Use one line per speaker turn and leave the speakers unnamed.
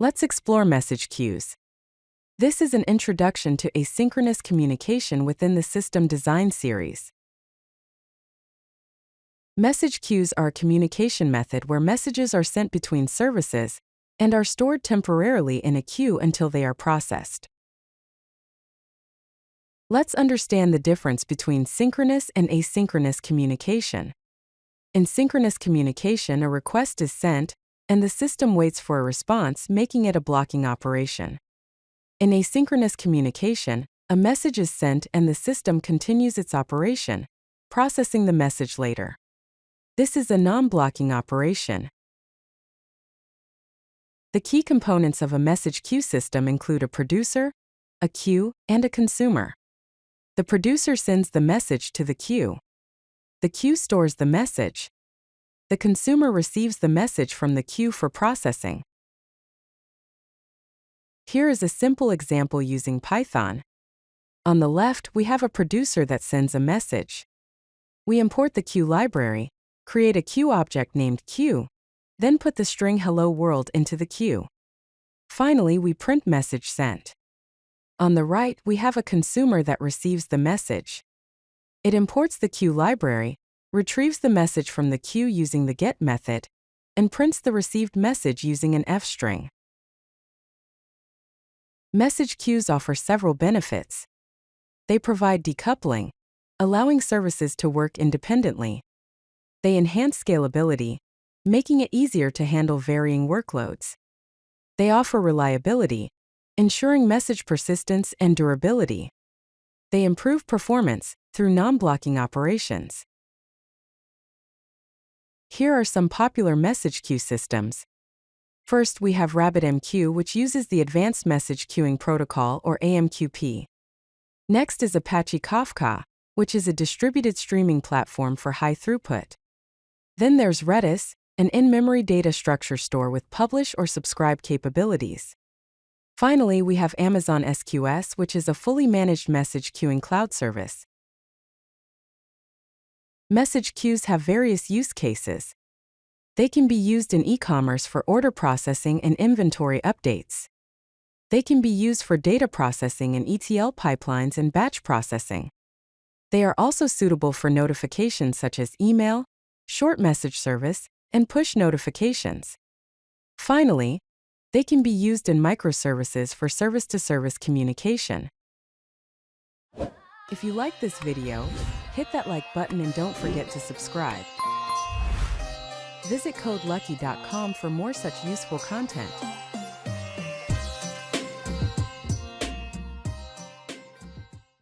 Let's explore message queues. This is an introduction to asynchronous communication within the System Design series. Message queues are a communication method where messages are sent between services and are stored temporarily in a queue until they are processed. Let's understand the difference between synchronous and asynchronous communication. In synchronous communication, a request is sent, and the system waits for a response, making it a blocking operation. In asynchronous communication, a message is sent and the system continues its operation, processing the message later. This is a non-blocking operation. The key components of a message queue system include a producer, a queue, and a consumer. The producer sends the message to the queue. The queue stores the message. The consumer receives the message from the queue for processing. Here is a simple example using Python. On the left, we have a producer that sends a message. We import the queue library, create a queue object named queue, then put the string hello world into the queue. Finally, we print message sent. On the right, we have a consumer that receives the message. It imports the queue library, retrieves the message from the queue using the get method, and prints the received message using an F string. Message queues offer several benefits. They provide decoupling, allowing services to work independently. They enhance scalability, making it easier to handle varying workloads. They offer reliability, ensuring message persistence and durability. They improve performance through non-blocking operations. Here are some popular message queue systems. First, we have RabbitMQ, which uses the Advanced Message Queuing Protocol, or AMQP. Next is Apache Kafka, which is a distributed streaming platform for high throughput. Then there's Redis, an in-memory data structure store with publish or subscribe capabilities. Finally, we have Amazon SQS, which is a fully managed message queuing cloud service. Message queues have various use cases. They can be used in e-commerce for order processing and inventory updates. They can be used for data processing in ETL pipelines and batch processing. They are also suitable for notifications such as email, short message service, and push notifications. Finally, they can be used in microservices for service-to-service communication. If you like this video, hit that like button and don't forget to subscribe. Visit CodeLucky.com for more such useful content.